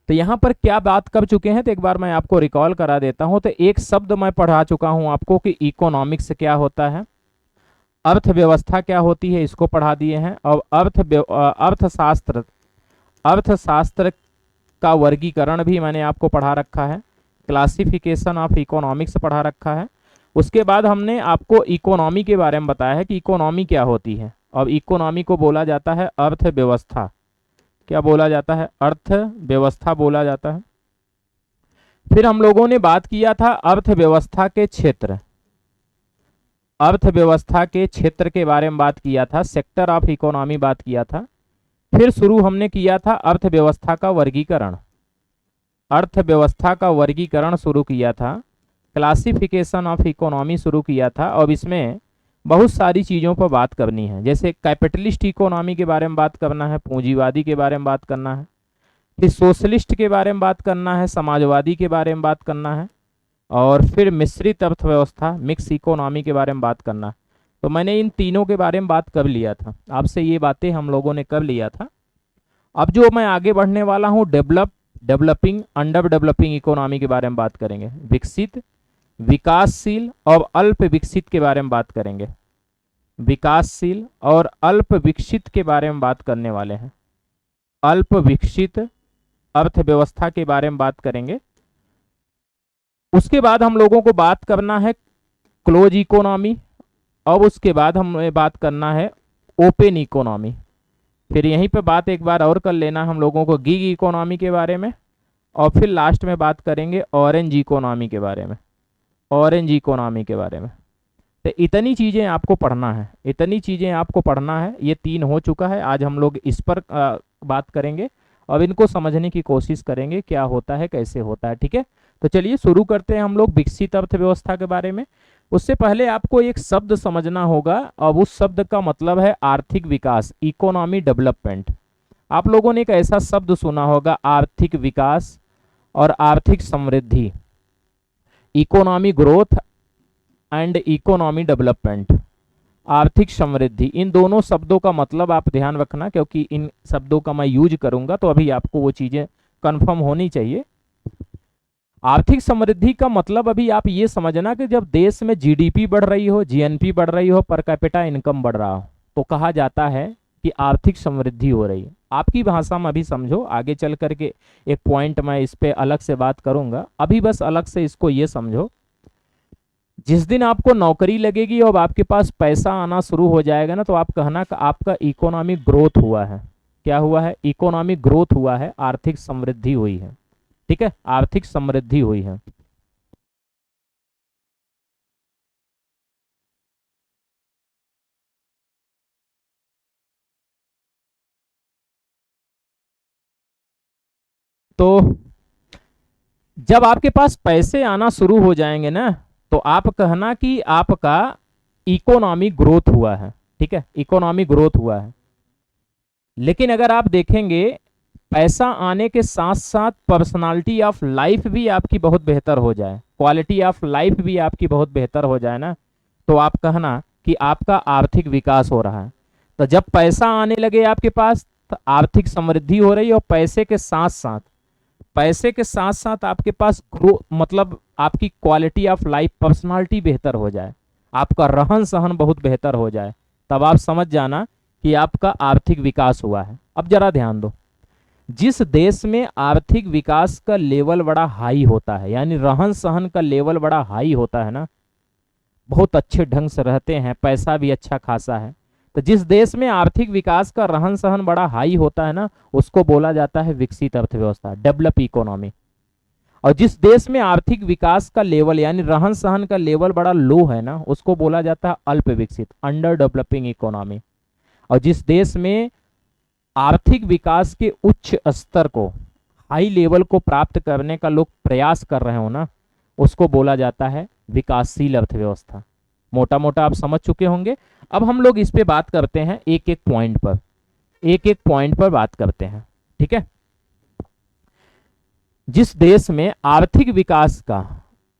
तो यहाँ पर क्या बात कर चुके हैं, तो एक बार मैं आपको रिकॉल करा देता हूँ। तो एक शब्द मैं पढ़ा चुका हूँ आपको कि इकोनॉमिक्स क्या होता है, अर्थव्यवस्था क्या होती है, इसको पढ़ा दिए हैं। और अर्थशास्त्र, अर्थशास्त्र का वर्गीकरण भी मैंने आपको पढ़ा रखा है, क्लासिफिकेशन ऑफ इकोनॉमिक्स पढ़ा रखा है। उसके बाद हमने आपको इकोनॉमी के बारे में बताया है कि इकोनॉमी क्या होती है। अब इकोनॉमी को बोला जाता है अर्थव्यवस्था। क्या बोला जाता है? अर्थव्यवस्था बोला जाता है। फिर हम लोगों ने बात किया था अर्थव्यवस्था के क्षेत्र, अर्थव्यवस्था के क्षेत्र के बारे में बात किया था, सेक्टर ऑफ इकोनॉमी बात किया था। फिर शुरू हमने किया था अर्थव्यवस्था का वर्गीकरण, अर्थव्यवस्था का वर्गीकरण शुरू किया था, क्लासिफिकेशन ऑफ इकोनॉमी शुरू किया था। और इसमें बहुत सारी चीज़ों पर बात करनी है, जैसे कैपिटलिस्ट इकोनॉमी के बारे में बात करना है, पूंजीवादी के बारे में बात करना है, फिर सोशलिस्ट के बारे में बात करना है, समाजवादी के बारे में बात करना है, और फिर मिश्रित अर्थव्यवस्था, मिक्स इकोनॉमी के बारे में बात करना है। तो मैंने इन तीनों के बारे में बात कर लिया था आपसे, ये बातें हम लोगों ने कर लिया था। अब जो मैं आगे बढ़ने वाला हूँ, डेवलपिंग, अंडर डेवलपिंग इकोनॉमी के बारे में बात करेंगे, विकसित, विकासशील और अल्प विकसित के बारे में बात करेंगे, विकासशील और अल्प विकसित के बारे में बात करने वाले हैं, अल्प विकसित अर्थव्यवस्था के बारे में बात करेंगे। उसके बाद हम लोगों को बात करना है क्लोज इकोनॉमी, अब उसके बाद हमें बात करना है ओपन इकोनॉमी। फिर यहीं पे बात एक बार और कर लेना हम लोगों को गिग इकोनॉमी के बारे में, और फिर लास्ट में बात करेंगे ऑरेंज इकोनॉमी के बारे में, ऑरेंज इकोनॉमी के बारे में। तो इतनी चीज़ें आपको पढ़ना है, इतनी चीज़ें आपको पढ़ना है। ये 3 हो चुका है, आज हम लोग इस पर बात करेंगे। अब इनको समझने की कोशिश करेंगे क्या होता है, कैसे होता है, ठीक है। तो चलिए शुरू करते हैं हम लोग विकसित अर्थव्यवस्था के बारे में। उससे पहले आपको एक शब्द समझना होगा, अब उस शब्द का मतलब है आर्थिक विकास, इकोनॉमी डेवलपमेंट। आप लोगों ने एक ऐसा शब्द सुना होगा, आर्थिक विकास और आर्थिक समृद्धि, economy growth and economy development, आर्थिक समृद्धि। इन दोनों शब्दों का मतलब आप ध्यान रखना, क्योंकि इन शब्दों का मैं यूज करूंगा, तो अभी आपको वो चीजें कंफर्म होनी चाहिए। आर्थिक समृद्धि का मतलब अभी आप ये समझना कि जब देश में जीडीपी बढ़ रही हो, जीएनपी बढ़ रही हो, पर कैपिटा इनकम बढ़ रहा हो, तो कहा जाता है कि आर्थिक समृद्धि हो रही है। आपकी भाषा में अभी समझो, आगे चल करके एक पॉइंट मैं इस पे अलग से बात करूंगा, अभी बस अलग से इसको ये समझो। जिस दिन आपको नौकरी लगेगी और आपके पास पैसा आना शुरू हो जाएगा ना, तो आप कहना कि आपका इकोनॉमिक ग्रोथ हुआ है। क्या हुआ है? इकोनॉमिक ग्रोथ हुआ है, आर्थिक समृद्धि हुई है, ठीक है, आर्थिक समृद्धि हुई है। तो जब आपके पास पैसे आना शुरू हो जाएंगे ना, तो आप कहना कि आपका इकोनॉमी ग्रोथ हुआ है, ठीक है, इकोनॉमी ग्रोथ हुआ है। लेकिन अगर आप देखेंगे पैसा आने के साथ साथ पर्सनालिटी ऑफ लाइफ भी आपकी बहुत बेहतर हो जाए, क्वालिटी ऑफ लाइफ भी आपकी बहुत बेहतर हो जाए ना, तो आप कहना कि आपका आर्थिक विकास हो रहा है। तो जब पैसा आने लगे आपके पास, तो आर्थिक समृद्धि हो रही है, और पैसे के साथ साथ, पैसे के साथ साथ आपके पास ग्रो, मतलब आपकी क्वालिटी ऑफ लाइफ, पर्सनालिटी बेहतर हो जाए, आपका रहन सहन बहुत बेहतर हो जाए, तब आप समझ जाना कि आपका आर्थिक विकास हुआ है। अब जरा ध्यान दो, जिस देश में आर्थिक विकास का लेवल बड़ा हाई होता है, यानी रहन सहन का लेवल बड़ा हाई होता है ना, बहुत अच्छे ढंग से रहते हैं, पैसा भी अच्छा खासा है, तो जिस देश में आर्थिक विकास का रहन सहन बड़ा हाई होता है ना, उसको बोला जाता है विकसित अर्थव्यवस्था, डेवलप इकोनॉमी। और जिस देश में आर्थिक विकास का लेवल यानी रहन सहन का लेवल बड़ा लो है ना, उसको बोला जाता है अल्प विकसित, अंडर डेवलपिंग इकोनॉमी। और जिस देश में आर्थिक विकास के उच्च स्तर को, हाई लेवल को प्राप्त करने का लोग प्रयास कर रहे हो ना, उसको बोला जाता है विकासशील अर्थव्यवस्था। मोटा मोटा आप समझ चुके होंगे। अब हम लोग इस पे बात करते हैं, एक एक पॉइंट पर, एक एक पॉइंट पर बात करते हैं, ठीक है। जिस देश में आर्थिक विकास का,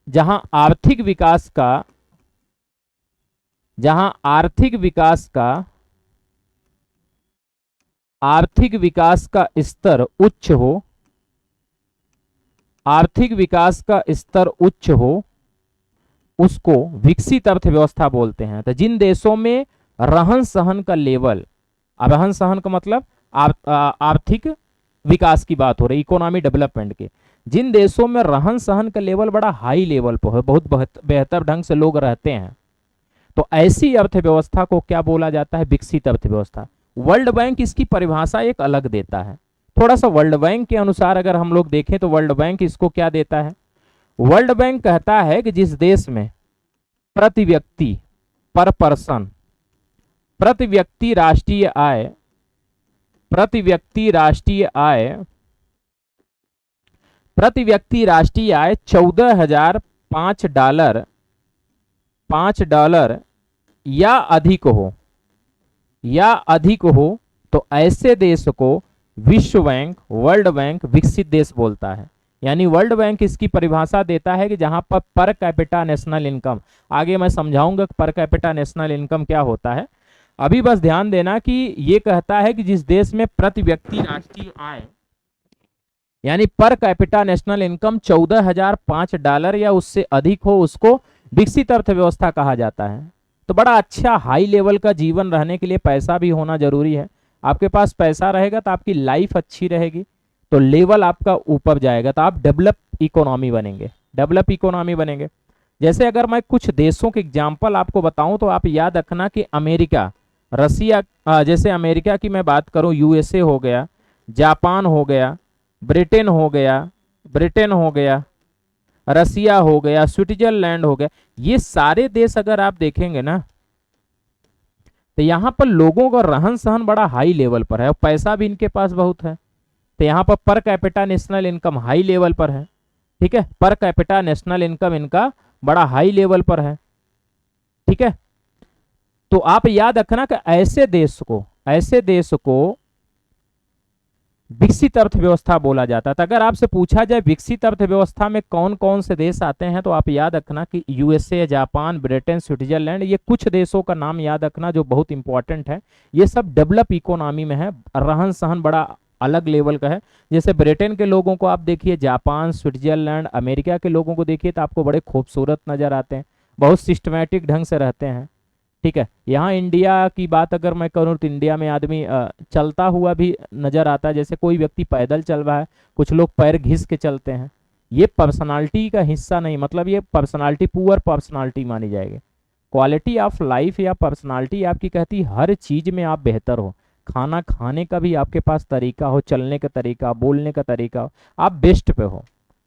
जहां आर्थिक विकास का, जहां आर्थिक विकास का, आर्थिक विकास का स्तर उच्च हो, आर्थिक विकास का स्तर उच्च हो उसको विकसित अर्थव्यवस्था बोलते हैं। तो जिन देशों में रहन सहन का लेवल, अब रहन सहन का मतलब आर्थिक विकास की बात हो रही, इकोनॉमी डेवलपमेंट के, जिन देशों में रहन सहन का लेवल बड़ा हाई लेवल पर है, बहुत बेहतर ढंग से लोग रहते हैं, तो ऐसी अर्थव्यवस्था को क्या बोला जाता है? विकसित अर्थव्यवस्था। वर्ल्ड बैंक इसकी परिभाषा एक अलग देता है। थोड़ा सा वर्ल्ड बैंक के अनुसार अगर हम लोग देखें तो वर्ल्ड बैंक इसको क्या देता है? वर्ल्ड बैंक कहता है कि जिस देश में प्रति व्यक्ति, पर पर्सन, प्रति व्यक्ति राष्ट्रीय आय, प्रति व्यक्ति राष्ट्रीय आय, प्रति व्यक्ति राष्ट्रीय आय 14,005 $5 या अधिक हो, या अधिक हो, तो ऐसे देश को विश्व बैंक, वर्ल्ड बैंक विकसित देश बोलता है। यानी वर्ल्ड बैंक इसकी परिभाषा देता है कि जहां पर कैपिटा नेशनल इनकम, आगे मैं समझाऊंगा कि पर कैपिटा नेशनल इनकम क्या होता है, अभी बस ध्यान देना कि ये कहता है कि जिस देश में प्रति व्यक्ति राष्ट्रीय आय यानी पर कैपिटा नेशनल इनकम $14,005 या उससे अधिक हो उसको विकसित अर्थव्यवस्था कहा जाता है। तो बड़ा अच्छा हाई लेवल का जीवन रहने के लिए पैसा भी होना जरूरी है। आपके पास पैसा रहेगा तो आपकी लाइफ अच्छी रहेगी, तो लेवल आपका ऊपर जाएगा, तो आप डेवलप इकोनॉमी बनेंगे, डेवलप इकोनॉमी बनेंगे। जैसे अगर मैं कुछ देशों के एग्जाम्पल आपको बताऊं तो आप याद रखना कि अमेरिका, रसिया, जैसे अमेरिका की मैं बात करूं, यूएसए हो गया, जापान हो गया, ब्रिटेन हो गया, रसिया हो गया, स्विट्जरलैंड हो गया, ये सारे देश अगर आप देखेंगे ना तो यहाँ पर लोगों का रहन सहन बड़ा हाई लेवल पर है और पैसा भी इनके पास बहुत है। तो यहाँ per capita national income high level पर है, ठीक है, पर कैपिटा नेशनल इनकम इनका बड़ा हाई लेवल पर है, ठीक है। तो आप याद रखना कि ऐसे देश को विकसित अर्थव्यवस्था बोला जाता है। तो अगर आपसे पूछा जाए विकसित अर्थव्यवस्था में कौन कौन से देश आते हैं तो आप याद रखना कि यूएसए, जापान, ब्रिटेन, स्विट्जरलैंड, ये कुछ देशों का नाम याद रखना जो बहुत इंपॉर्टेंट है। ये सब डेवलप इकोनॉमी में है, रहन सहन बड़ा अलग लेवल का है। जैसे ब्रिटेन के लोगों को आप देखिए, जापान, स्विट्जरलैंड, अमेरिका के लोगों को देखिए तो आपको बड़े खूबसूरत नजर आते हैं, बहुत सिस्टमैटिक ढंग से रहते हैं, ठीक है। यहाँ इंडिया की बात अगर मैं करूँ तो इंडिया में आदमी चलता हुआ भी नजर आता है, जैसे कोई व्यक्ति पैदल चल रहा है, कुछ लोग पैर घिस के चलते हैं। ये पर्सनालिटी का हिस्सा नहीं, मतलब ये पर्सनालिटी पुअर पर्सनालिटी मानी जाएगी। क्वालिटी ऑफ लाइफ या पर्सनालिटी आपकी कहती हर चीज में आप बेहतर हो, खाना खाने का भी आपके पास तरीका हो, चलने का तरीका, बोलने का तरीका हो, आप बेस्ट पे हो,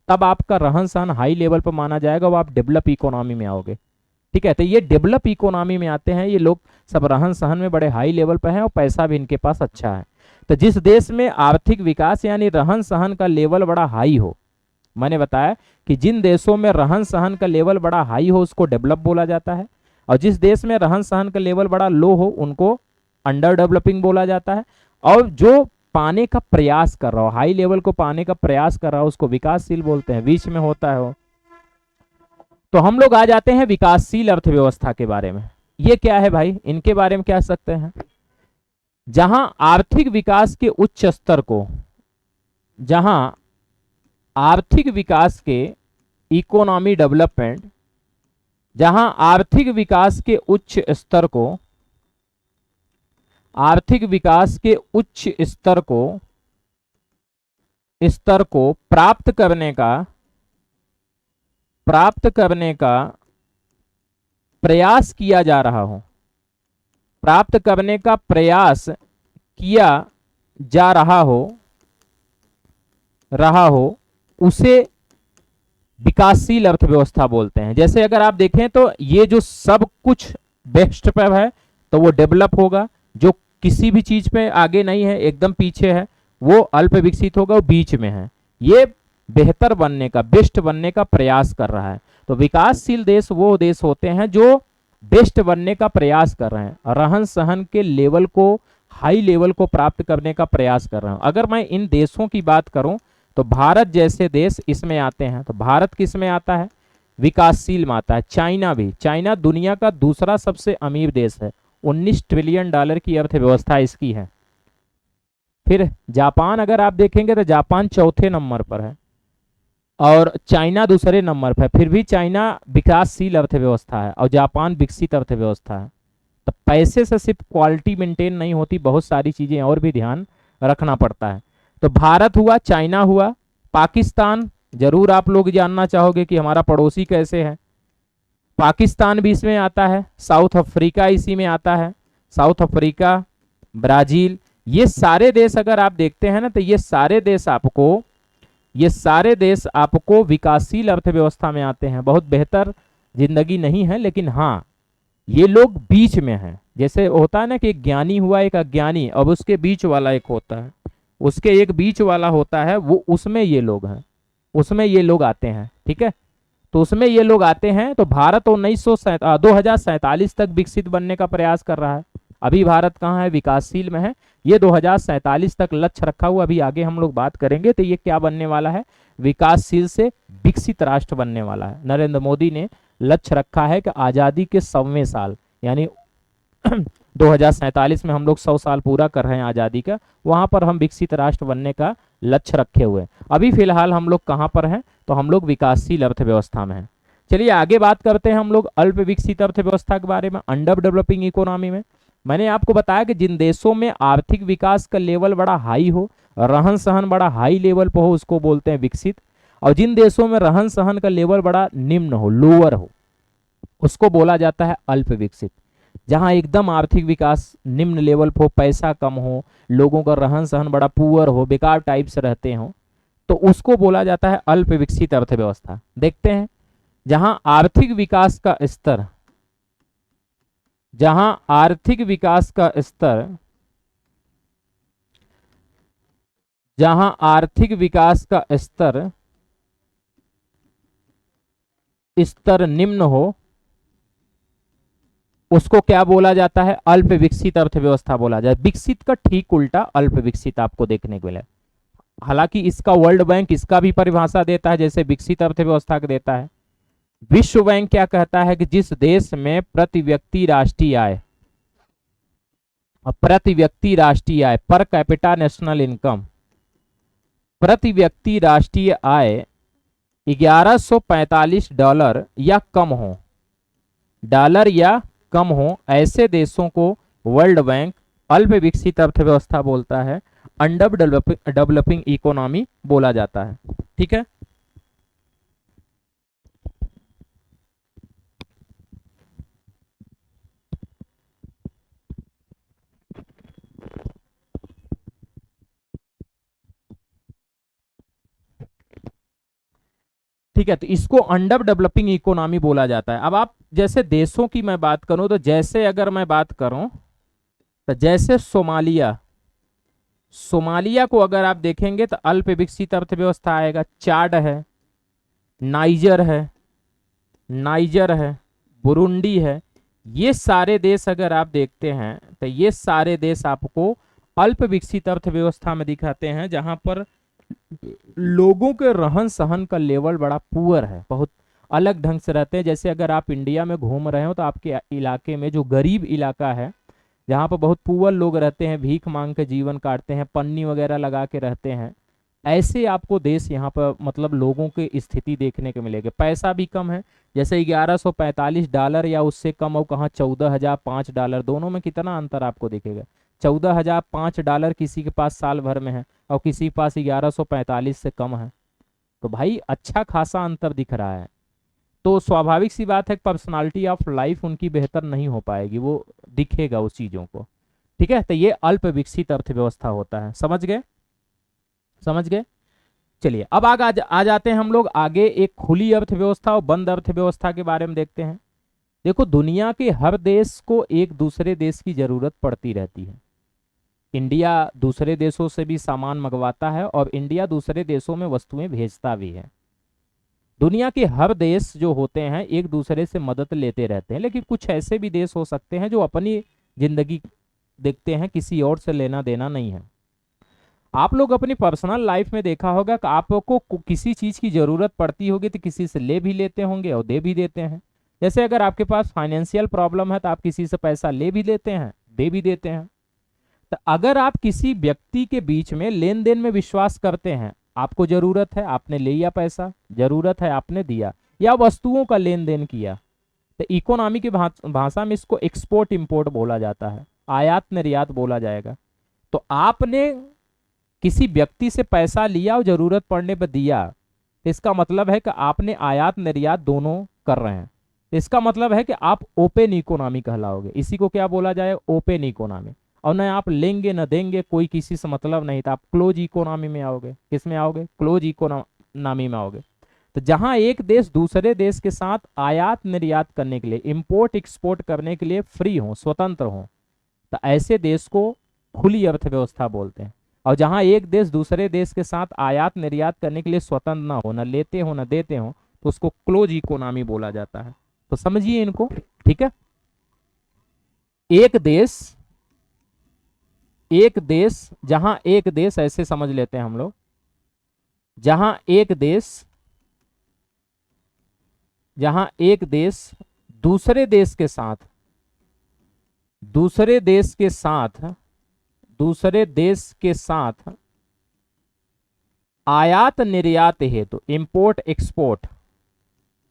तब आपका रहन सहन हाई लेवल पर माना जाएगा, वो आप डेवलप इकोनॉमी में आओगे, ठीक है। तो ये डेवलप इकोनॉमी में आते हैं, ये लोग सब रहन सहन में बड़े हाई लेवल पर हैं और पैसा भी इनके पास अच्छा है। तो जिस देश में आर्थिक विकास यानी रहन सहन का लेवल बड़ा हाई हो, मैंने बताया कि जिन देशों में रहन सहन का लेवल बड़ा हाई हो उसको डेवलप बोला जाता है, और जिस देश में रहन सहन का लेवल बड़ा लो हो उनको अंडर डेवलपिंग बोला जाता है। और जो पाने का प्रयास कर रहा हो, हाई लेवल को पाने का प्रयास कर रहा हो, उसको विकासशील बोलते हैं, बीच में होता है वो। तो हम लोग आ जाते हैं विकासशील अर्थव्यवस्था के बारे में। ये क्या है भाई, इनके बारे में क्या सकते हैं? जहां आर्थिक विकास के उच्च स्तर को, जहां आर्थिक विकास के इकोनॉमी डेवलपमेंट, जहां आर्थिक विकास के उच्च स्तर को, आर्थिक विकास के उच्च स्तर को प्राप्त करने का प्रयास किया जा रहा हो, प्राप्त करने का प्रयास किया जा रहा हो उसे विकासशील अर्थव्यवस्था बोलते हैं। जैसे अगर आप देखें तो ये जो सब कुछ बेस्ट पे है तो वो डेवलप होगा, जो किसी भी चीज पे आगे नहीं है, एकदम पीछे है, वो अल्प विकसित होगा, वो बीच में है, ये बेहतर बनने का, बेस्ट बनने का प्रयास कर रहा है। तो विकासशील देश वो देश होते हैं जो बेस्ट बनने का प्रयास कर रहे हैं, रहन सहन के लेवल को, हाई लेवल को प्राप्त करने का प्रयास कर रहे हैं। अगर मैं इन देशों की बात करूं तो भारत जैसे देश इसमें आते हैं। तो भारत किस में आता है? विकासशील में आता है। चाइना भी, चाइना दुनिया का दूसरा सबसे अमीर देश है, $19 ट्रिलियन की अर्थव्यवस्था इसकी है। फिर जापान अगर आप देखेंगे तो जापान चौथे नंबर पर है। और चाइना दूसरे नंबर पर, फिर भी चाइना विकासशील अर्थव्यवस्था है और जापान विकसित अर्थव्यवस्था है। तो पैसे से सिर्फ क्वालिटी मेंटेन नहीं होती, बहुत सारी चीजें और भी ध्यान रखना पड़ता है। तो भारत हुआ, चाइना हुआ, पाकिस्तान, जरूर आप लोग जानना चाहोगे कि हमारा पड़ोसी कैसे है। पाकिस्तान भी इसमें आता है, साउथ अफ्रीका इसी में आता है, साउथ अफ्रीका, ब्राजील, ये सारे देश अगर आप देखते हैं ना तो ये सारे देश आपको विकासशील अर्थव्यवस्था में आते हैं। बहुत बेहतर जिंदगी नहीं है, लेकिन हाँ ये लोग बीच में हैं। जैसे होता है ना कि एक ज्ञानी हुआ एक अज्ञानी, अब उसके बीच वाला एक होता है, उसके एक बीच वाला होता है, वो उसमें ये लोग हैं, उसमें ये लोग आते हैं। ठीक है, तो उसमें ये लोग आते हैं। तो भारत 2047 तक विकसित बनने का प्रयास कर रहा है। अभी भारत कहाँ है, विकासशील में है। ये 2047 तक लक्ष्य रखा हुआ, अभी आगे हम लोग बात करेंगे। तो ये क्या बनने वाला है, विकासशील से विकसित राष्ट्र बनने वाला है। नरेंद्र मोदी ने लक्ष्य रखा है कि आज़ादी के 100वें साल, यानी 2047 में हम लोग 100 साल पूरा कर रहे हैं आज़ादी का, वहां पर हम विकसित राष्ट्र बनने का लक्ष्य रखे हुए हैं। अभी फिलहाल हम लोग कहाँ पर हैं, तो हम लोग विकासशील अर्थव्यवस्था में हैं। चलिए आगे बात करते हैं हम लोग अल्प विकसित अर्थव्यवस्था के बारे में, अंडर डेवलपिंग इकोनॉमी में। मैंने आपको बताया कि जिन देशों में आर्थिक विकास का लेवल बड़ा हाई हो, रहन सहन बड़ा हाई लेवल पर हो, उसको बोलते हैं विकसित। और जिन देशों में रहन सहन का लेवल बड़ा निम्न हो, लोअर हो, उसको बोला जाता है अल्प विकसित। जहां एकदम आर्थिक विकास निम्न लेवल पर हो, पैसा कम हो, लोगों का रहन सहन बड़ा पुअर हो, बेकार टाइप से रहते हो, तो उसको बोला जाता है अल्प विकसित अर्थव्यवस्था। देखते हैं, जहां आर्थिक विकास का स्तर, जहां आर्थिक विकास का स्तर, जहां आर्थिक विकास का स्तर निम्न हो, उसको क्या बोला जाता है, अल्प विकसित अर्थव्यवस्था बोला जाए। विकसित का ठीक उल्टा अल्प विकसित आपको देखने को मिला। हालांकि इसका वर्ल्ड बैंक इसका भी परिभाषा देता है, जैसे विकसित अर्थव्यवस्था का देता है। विश्व बैंक क्या कहता है कि जिस देश में प्रति व्यक्ति राष्ट्रीय आय पर कैपिटा नेशनल इनकम, प्रति व्यक्ति राष्ट्रीय आय $1145 या कम हो, ऐसे देशों को वर्ल्ड बैंक अल्प विकसित अर्थव्यवस्था बोलता है, अंडर डेवलपिंग इकोनॉमी बोला जाता है। ठीक है, ठीक है, तो इसको अंडर डेवलपिंग इकोनॉमी बोला जाता है। अब आप जैसे देशों की मैं बात करूं, तो जैसे अगर मैं बात करूं तो जैसे सोमालिया को अगर आप देखेंगे तो अल्प विकसित अर्थव्यवस्था आएगा। चाड है, नाइजर है, बुरुंडी है, ये सारे देश अगर आप देखते हैं तो ये सारे देश आपको अल्प विकसित अर्थव्यवस्था में दिखाते हैं, जहां पर लोगों के रहन सहन का लेवल बड़ा पुअर है, बहुत अलग ढंग से रहते हैं। जैसे अगर आप इंडिया में घूम रहे हो तो आपके इलाके में जो गरीब इलाका है, जहाँ पर बहुत पुअर लोग रहते हैं, भीख मांग के जीवन काटते हैं, पन्नी वगैरह लगा के रहते हैं, ऐसे आपको देश यहाँ पर मतलब लोगों की स्थिति देखने को मिलेगी। पैसा भी कम है, जैसे $1145 या उससे कम, और कहाँ $14,005, दोनों में कितना अंतर आपको दिखेगा। $14,005 किसी के पास साल भर में है और किसी के पास 1145 से कम है, तो भाई अच्छा खासा अंतर दिख रहा है। तो स्वाभाविक सी बात है, पर्सनालिटी ऑफ लाइफ उनकी बेहतर नहीं हो पाएगी, वो दिखेगा उस चीज़ों को। ठीक है, तो ये अल्प विकसित अर्थव्यवस्था होता है। समझ गए? चलिए अब आ जाते हैं हम लोग आगे, एक खुली अर्थव्यवस्था और बंद अर्थव्यवस्था के बारे में देखते हैं। देखो, दुनिया के हर देश को एक दूसरे देश की जरूरत पड़ती रहती है। इंडिया दूसरे देशों से भी सामान मंगवाता है और इंडिया दूसरे देशों में वस्तुएं भेजता भी है। दुनिया के हर देश जो होते हैं एक दूसरे से मदद लेते रहते हैं, लेकिन कुछ ऐसे भी देश हो सकते हैं जो अपनी जिंदगी देखते हैं, किसी और से लेना देना नहीं है। आप लोग अपनी पर्सनल लाइफ में देखा होगा कि आपको किसी चीज की जरूरत पड़ती होगी तो किसी से ले भी लेते होंगे और दे भी देते हैं। जैसे अगर आपके पास फाइनेंशियल प्रॉब्लम है तो आप किसी से पैसा ले भी लेते हैं, दे भी देते हैं। तो अगर आप किसी व्यक्ति के बीच में लेन देन में विश्वास करते हैं, आपको जरूरत है, आपने ले लिया पैसा, जरूरत है, आपने दिया, या वस्तुओं का लेन देन किया। तो इकोनॉमी की भाषा में इसको एक्सपोर्ट इंपोर्ट बोला जाता है, आयात निर्यात बोला जाएगा। तो आपने किसी व्यक्ति से पैसा लिया और जरूरत पड़ने पर दिया, तो इसका मतलब है कि आपने आयात निर्यात दोनों कर रहे हैं। तो इसका मतलब है कि आप ओपन इकोनॉमी कहलाओगे। इसी को क्या बोला जाए, ओपन इकोनॉमी। और न आप लेंगे न देंगे, कोई किसी से मतलब नहीं, तो आप क्लोज इकोनॉमी में आओगे। किस में आओगे, क्लोज इकोनॉमी में आओगे। तो जहां एक देश दूसरे देश के साथ आयात निर्यात करने के लिए, इंपोर्ट एक्सपोर्ट करने के लिए फ्री हो, स्वतंत्र हो, तो ऐसे देश को खुली अर्थव्यवस्था बोलते हैं। और जहां एक देश दूसरे देश के साथ आयात निर्यात करने के लिए स्वतंत्र ना हो, न लेते हो न देते हो, तो उसको क्लोज इकोनॉमी बोला जाता है। तो समझिए इनको, ठीक है। एक देश जहां एक देश, ऐसे समझ लेते हैं हम लोग, जहां एक देश दूसरे देश के साथ आयात निर्यात हेतु, इंपोर्ट एक्सपोर्ट,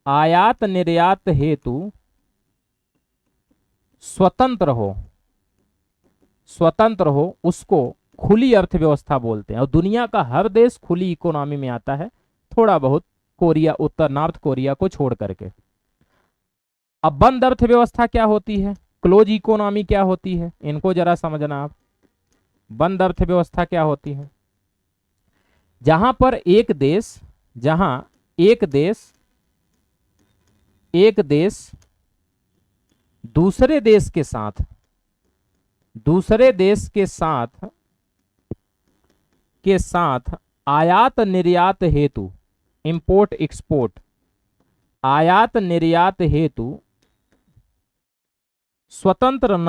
आयात निर्यात हेतु स्वतंत्र हो, उसको खुली अर्थव्यवस्था बोलते हैं। और दुनिया का हर देश खुली इकोनॉमी में आता है, थोड़ा बहुत कोरिया, उत्तर नॉर्थ कोरिया को छोड़ करके। अब बंद अर्थव्यवस्था क्या होती है, क्लोज इकोनॉमी क्या होती है, इनको जरा समझना आप। बंद अर्थव्यवस्था क्या होती है, जहां पर एक देश दूसरे देश के साथ आयात निर्यात हेतु, इंपोर्ट एक्सपोर्ट, आयात निर्यात हेतु स्वतंत्र न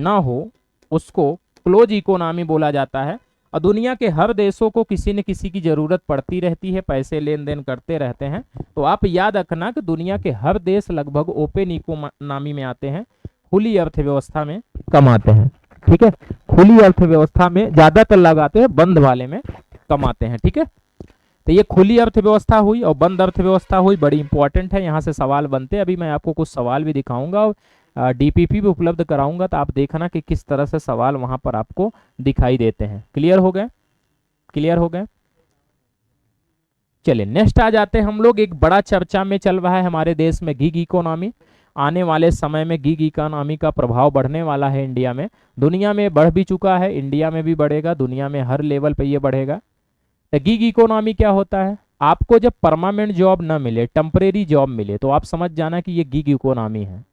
हो, उसको क्लोज इकोनॉमी बोला जाता है। और दुनिया के हर देशों को किसी न किसी की जरूरत पड़ती रहती है, पैसे लेन देन करते रहते हैं। तो आप याद रखना कि दुनिया के हर देश लगभग ओपन इकोनॉमी में आते हैं, खुली अर्थव्यवस्था में कम आते हैं, ठीक है। खुली अर्थव्यवस्था में ज्यादातर लगाते हैं, बंद वाले में कम आते हैं, ठीक है। तो ये खुली अर्थव्यवस्था हुई और बंद अर्थव्यवस्था हुई, बड़ी इंपॉर्टेंट है, यहाँ से सवाल बनते हैं। अभी मैं आपको कुछ सवाल भी दिखाऊंगा और डीपीपी भी उपलब्ध कराऊंगा, तो आप देखना कि किस तरह से सवाल वहां पर आपको दिखाई देते हैं। क्लियर हो गए। चलिए नेक्स्ट आ जाते हैं हम लोग। एक बड़ा चर्चा में चल रहा है हमारे देश में गिग इकोनॉमी। आने वाले समय में गिग इकोनॉमी का प्रभाव बढ़ने वाला है इंडिया में। दुनिया में बढ़ भी चुका है, इंडिया में भी बढ़ेगा, दुनिया में हर लेवल पे ये बढ़ेगा। तो गिग इकोनॉमी क्या होता है, आपको जब परमानेंट जॉब ना मिले, टेम्परेरी जॉब मिले, तो आप समझ जाना कि ये गिग इकोनॉमी है।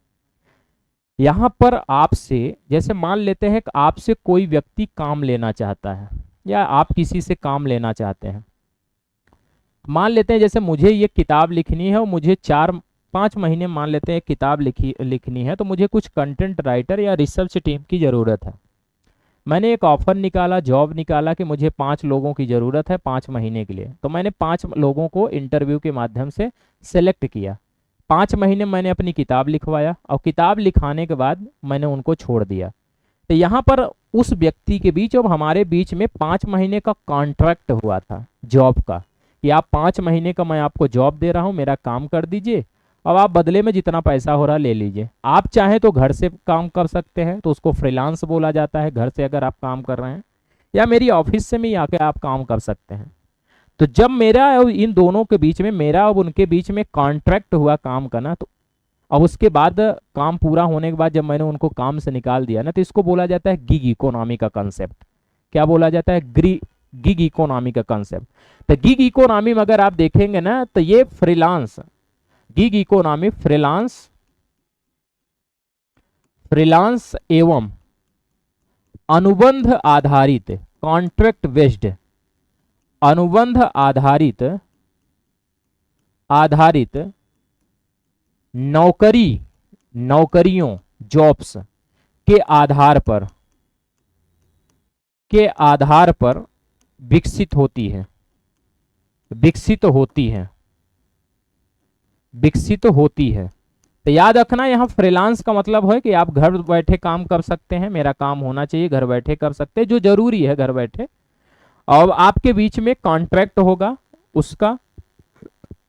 यहाँ पर आपसे, जैसे मान लेते हैं कि आपसे कोई व्यक्ति काम लेना चाहता है या आप किसी से काम लेना चाहते हैं। मान लेते हैं जैसे मुझे ये किताब लिखनी है और मुझे 4-5 महीने मान लेते हैं किताब लिखनी है, तो मुझे कुछ कंटेंट राइटर या रिसर्च टीम की ज़रूरत है। मैंने एक ऑफर निकाला, जॉब निकाला कि मुझे 5 लोगों की ज़रूरत है 5 महीने के लिए। तो मैंने 5 लोगों को इंटरव्यू के माध्यम से सेलेक्ट किया। 5 महीने मैंने अपनी किताब लिखवाया और किताब लिखाने के बाद मैंने उनको छोड़ दिया। तो यहाँ पर उस व्यक्ति के बीच और हमारे बीच में 5 महीने का कॉन्ट्रैक्ट हुआ था जॉब का, कि आप 5 महीने का मैं आपको जॉब दे रहा हूँ, मेरा काम कर दीजिए, अब आप बदले में जितना पैसा हो रहा ले लीजिए। आप चाहें तो घर से काम कर सकते हैं, तो उसको फ्रीलांस बोला जाता है, घर से अगर आप काम कर रहे हैं, या मेरी ऑफिस से भी आके आप काम कर सकते हैं। तो जब मेरा और इन दोनों के बीच में, मेरा और उनके बीच में कॉन्ट्रैक्ट हुआ काम का ना, तो अब उसके बाद काम पूरा होने के बाद जब मैंने उनको काम से निकाल दिया ना, तो इसको बोला जाता है गिग इकोनॉमी का कंसेप्ट। क्या बोला जाता है, गिग इकोनॉमी का कंसेप्ट। तो गिग इकोनॉमी में अगर आप देखेंगे ना, तो ये फ्रीलांस, गिग इकोनॉमी फ्रीलांस एवं अनुबंध आधारित, कॉन्ट्रैक्ट बेस्ड, अनुबंध आधारित नौकरियों, जॉब्स के आधार पर विकसित होती है। तो याद रखना, यहाँ फ्रीलांस का मतलब है कि आप घर बैठे काम कर सकते हैं, मेरा काम होना चाहिए, घर बैठे कर सकते हैं, जो जरूरी है घर बैठे अब आपके बीच में कॉन्ट्रैक्ट होगा उसका।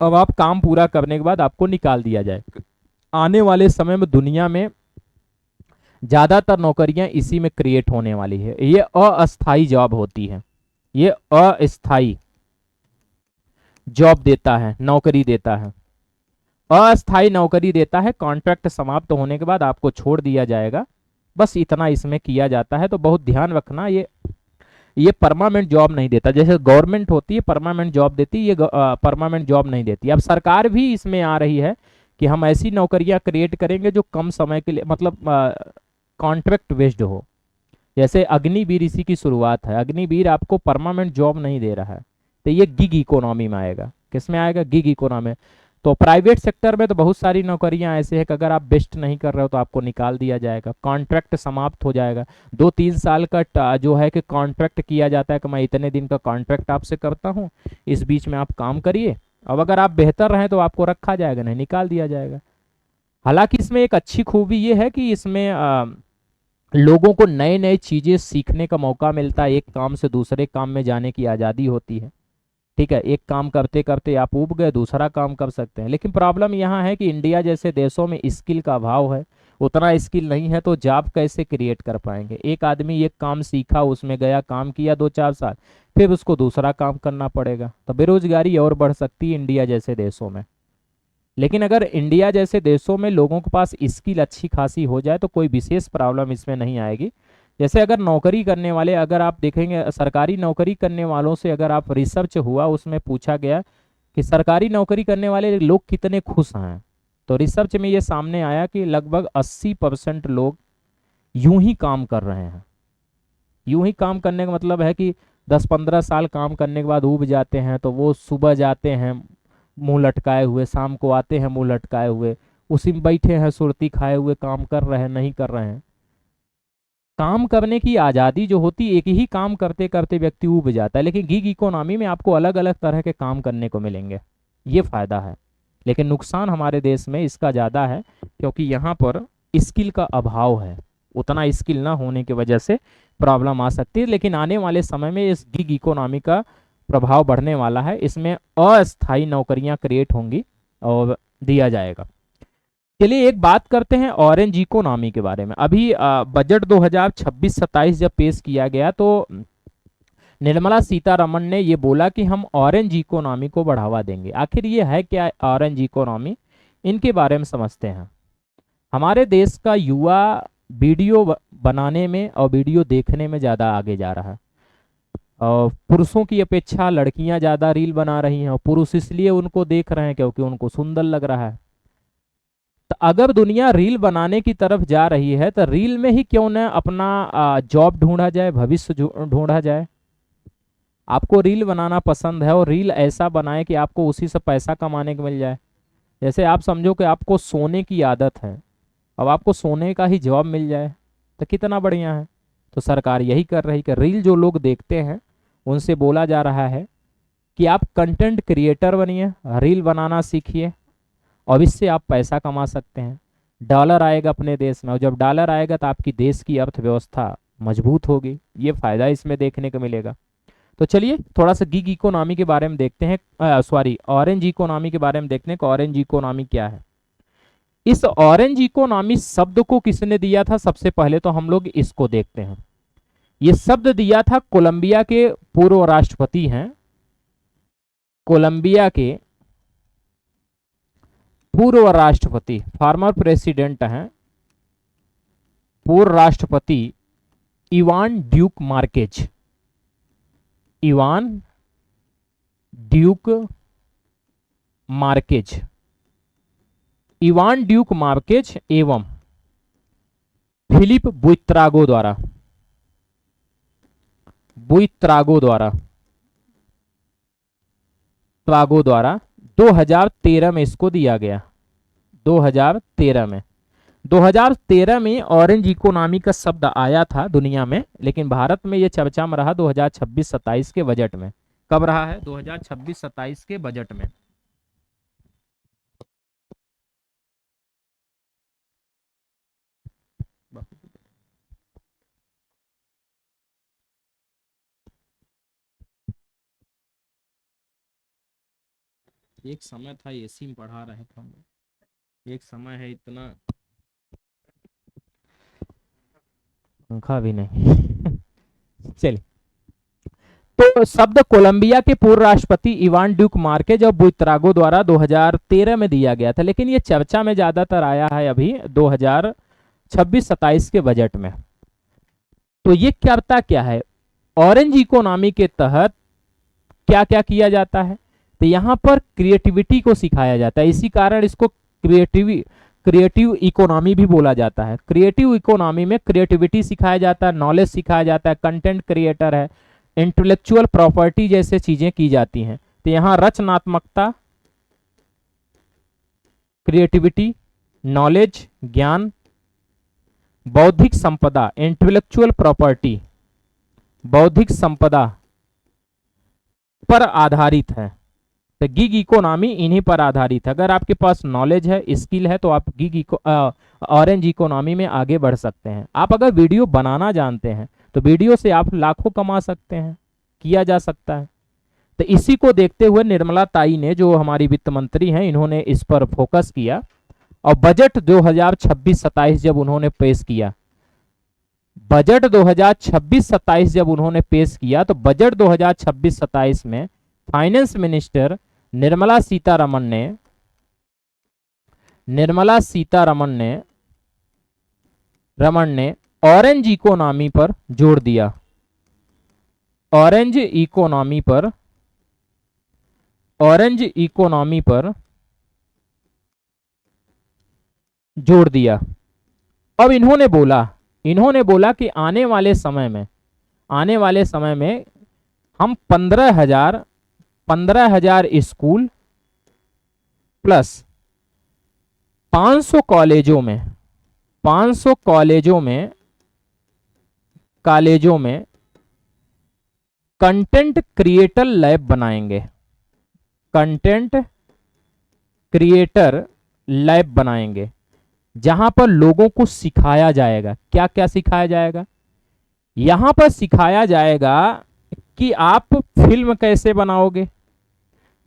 अब आप काम पूरा करने के बाद आपको निकाल दिया जाए। आने वाले समय में दुनिया में ज्यादातर नौकरियां इसी में क्रिएट होने वाली है। ये अस्थाई जॉब होती है, ये अस्थाई जॉब देता है, नौकरी देता है, अस्थाई नौकरी देता है। कॉन्ट्रैक्ट समाप्त होने के बाद आपको छोड़ दिया जाएगा, बस इतना इसमें किया जाता है। तो बहुत ध्यान रखना, ये परमानेंट जॉब नहीं देता। जैसे गवर्नमेंट होती है परमानेंट जॉब देती है, ये परमानेंट जॉब नहीं देती। अब सरकार भी इसमें आ रही है कि हम ऐसी नौकरियां क्रिएट करेंगे जो कम समय के लिए, मतलब कॉन्ट्रैक्ट बेस्ड हो। जैसे अग्निवीर इसी की शुरुआत है। अग्निवीर आपको परमानेंट जॉब नहीं दे रहा है, तो ये गिग इकोनॉमी में आएगा। किस में आएगा? Gig economy. तो प्राइवेट सेक्टर में तो बहुत सारी नौकरियां ऐसे हैं कि अगर आप बेस्ट नहीं कर रहे हो तो आपको निकाल दिया जाएगा, कॉन्ट्रैक्ट समाप्त हो जाएगा। 2-3 साल का जो है कि कॉन्ट्रैक्ट किया जाता है कि मैं इतने दिन का कॉन्ट्रैक्ट आपसे करता हूँ, इस बीच में आप काम करिए। अब अगर आप बेहतर रहें तो आपको रखा जाएगा, नहीं निकाल दिया जाएगा। हालांकि इसमें एक अच्छी खूबी ये है कि इसमें लोगों को नए नए चीजें सीखने का मौका मिलता है, एक काम से दूसरे काम में जाने की आज़ादी होती है। ठीक है, एक काम करते करते आप ऊब गए, दूसरा काम कर सकते हैं। लेकिन प्रॉब्लम यहाँ है कि इंडिया जैसे देशों में स्किल का अभाव है, उतना स्किल नहीं है, तो जॉब कैसे क्रिएट कर पाएंगे? एक आदमी एक काम सीखा, उसमें गया, काम किया 2-4 साल, फिर उसको दूसरा काम करना पड़ेगा, तो बेरोजगारी और बढ़ सकती है इंडिया जैसे देशों में। लेकिन अगर इंडिया जैसे देशों में लोगों के पास स्किल अच्छी खासी हो जाए तो कोई विशेष प्रॉब्लम इसमें नहीं आएगी। जैसे अगर नौकरी करने वाले, अगर आप देखेंगे सरकारी नौकरी करने वालों से अगर आप रिसर्च हुआ, उसमें पूछा गया कि सरकारी नौकरी करने वाले लोग कितने खुश हैं, तो रिसर्च में ये सामने आया कि लगभग 80% लोग यूं ही काम कर रहे हैं। यूं ही काम करने का मतलब है कि 10-15 साल काम करने के बाद ऊब जाते हैं, तो वो सुबह जाते हैं मुंह लटकाए हुए, शाम को आते हैं मुंह लटकाए हुए, उसी में बैठे हैं सुर्ती खाए हुए, काम कर रहे हैं नहीं कर रहे हैं। काम करने की आज़ादी जो होती है, एक ही काम करते करते व्यक्ति ऊब जाता है। लेकिन गिग इकोनॉमी में आपको अलग अलग तरह के काम करने को मिलेंगे, ये फायदा है। लेकिन नुकसान हमारे देश में इसका ज़्यादा है, क्योंकि यहाँ पर स्किल का अभाव है, उतना स्किल ना होने की वजह से प्रॉब्लम आ सकती है। लेकिन आने वाले समय में इस गिग इकोनॉमी का प्रभाव बढ़ने वाला है, इसमें अस्थायी नौकरियां क्रिएट होंगी और दिया जाएगा। चलिए एक बात करते हैं ऑरेंज इकोनॉमी के बारे में। अभी बजट 2026-27 जब पेश किया गया तो निर्मला सीतारमण ने ये बोला कि हम ऑरेंज इकोनॉमी को बढ़ावा देंगे। आखिर ये है क्या ऑरेंज इकोनॉमी? इनके बारे में समझते हैं। हमारे देश का युवा वीडियो बनाने में और वीडियो देखने में ज़्यादा आगे जा रहा है। पुरुषों की अपेक्षा लड़कियां ज़्यादा रील बना रही हैं, और पुरुष इसलिए उनको देख रहे हैं क्योंकि उनको सुंदर लग रहा है। तो अगर दुनिया रील बनाने की तरफ जा रही है तो रील में ही क्यों न अपना जॉब ढूंढा जाए, भविष्य ढूंढा जाए। आपको रील बनाना पसंद है और रील ऐसा बनाए कि आपको उसी से पैसा कमाने को मिल जाए। जैसे आप समझो कि आपको सोने की आदत है, अब आपको सोने का ही जॉब मिल जाए तो कितना बढ़िया है। तो सरकार यही कर रही कि रील जो लोग देखते हैं उनसे बोला जा रहा है कि आप कंटेंट क्रिएटर बनिए, रील बनाना सीखिए, और इससे आप पैसा कमा सकते हैं। डॉलर आएगा अपने देश में, और जब डॉलर आएगा तो आपकी देश की अर्थव्यवस्था मजबूत होगी। ये फायदा इसमें देखने को मिलेगा। तो चलिए थोड़ा सा गिग इकोनॉमी के बारे में देखते हैं, सॉरी ऑरेंज इकोनॉमी के बारे में देखते हैं कि ऑरेंज इकोनॉमी क्या है। इस ऑरेंज इकोनॉमी शब्द को किसने दिया था? सबसे पहले तो हम लोग इसको देखते हैं। ये शब्द दिया था कोलंबिया के पूर्व राष्ट्रपति हैं, कोलंबिया के पूर्व राष्ट्रपति, फॉर्मर प्रेसिडेंट हैं, पूर्व राष्ट्रपति Ivan Duke Marquez. Ivan Duke Marquez, Ivan Duke Marquez एवं फिलिप बुइत्रागो द्वारा, बुइत्रागो द्वारा, ट्रागो द्वारा 2013 में इसको दिया गया। 2013 में, 2013 में ऑरेंज इकोनॉमी का शब्द आया था दुनिया में, लेकिन भारत में ये चर्चा में रहा 2026-27 के बजट में। कब रहा है? 2026-27 के बजट में। एक समय था एसी में पढ़ा रहे थे हम लोग, एक समय है इतना पंखा भी नहीं। चलिए, तो शब्द कोलंबिया के पूर्व राष्ट्रपति इवान ड्यूक मार्केज और बुइत्रागो द्वारा 2013 में दिया गया था, लेकिन ये चर्चा में ज्यादातर आया है अभी 2026-27 के बजट में। तो ये क्या है, ऑरेंज इकोनॉमी के तहत क्या क्या किया जाता है, तो यहाँ पर क्रिएटिविटी को सिखाया जाता है, इसी कारण इसको क्रिएटिव इकोनॉमी भी बोला जाता है। क्रिएटिव इकोनॉमी में क्रिएटिविटी सिखाया जाता है, नॉलेज सिखाया जाता है, कंटेंट क्रिएटर है, इंटेलेक्चुअल प्रॉपर्टी जैसे चीजें की जाती हैं। तो यहाँ रचनात्मकता, क्रिएटिविटी, नॉलेज, ज्ञान, बौद्धिक संपदा, इंटेलेक्चुअल प्रॉपर्टी, बौद्धिक संपदा पर आधारित है। तो गिग इकोनॉमी इन्हीं पर आधारित है। अगर आपके पास नॉलेज है, स्किल है, तो आप ऑरेंज इकोनॉमी में आगे बढ़ सकते हैं। आप अगर वीडियो बनाना जानते हैं तो वीडियो से आप लाखों कमा सकते हैं, किया जा सकता है। तो इसी को देखते हुए निर्मला ताई ने, जो हमारी वित्त मंत्री हैं, इन्होंने इस पर फोकस किया और बजट 2026-27 जब उन्होंने पेश किया, बजट 2026-27 जब उन्होंने पेश किया, तो बजट 2026-27 में फाइनेंस मिनिस्टर निर्मला सीतारमण ने ऑरेंज इकोनॉमी पर जोर दिया, ऑरेंज इकोनॉमी पर जोर दिया। अब इन्होंने बोला कि आने वाले समय में हम 15,000 स्कूल प्लस 500 कॉलेजों में कंटेंट क्रिएटर लैब बनाएंगे, जहां पर लोगों को सिखाया जाएगा। क्या क्या सिखाया जाएगा? यहां पर सिखाया जाएगा कि आप फिल्म कैसे बनाओगे,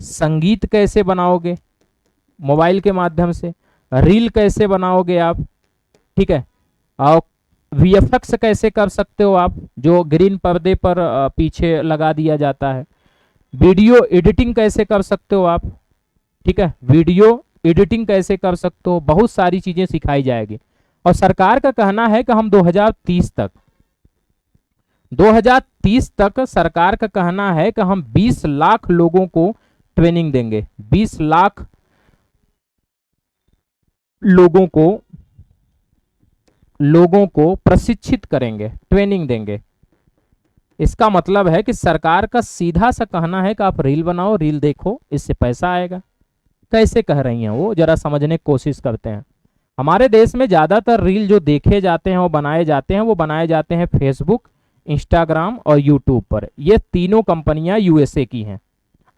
संगीत कैसे बनाओगे मोबाइल के माध्यम से, रील कैसे बनाओगे आप, ठीक है, और वीएफएक्स कैसे कर सकते हो आप, जो ग्रीन पर्दे पर पीछे लगा दिया जाता है, वीडियो एडिटिंग कैसे कर सकते हो आप, ठीक है, वीडियो एडिटिंग कैसे कर सकते हो, बहुत सारी चीजें सिखाई जाएगी। और सरकार का कहना है कि हम 2030 तक सरकार का कहना है कि हम 20 लाख लोगों को ट्रेनिंग देंगे, 20 लाख लोगों को प्रशिक्षित करेंगे, ट्रेनिंग देंगे। इसका मतलब है कि सरकार का सीधा सा कहना है कि आप रील बनाओ, रील देखो, इससे पैसा आएगा। कैसे कह रही हैं वो, जरा समझने की कोशिश करते हैं। हमारे देश में ज्यादातर रील जो देखे जाते हैं, वो बनाए जाते हैं फेसबुक, इंस्टाग्राम और यूट्यूब पर। ये तीनों कंपनियां यूएसए की हैं,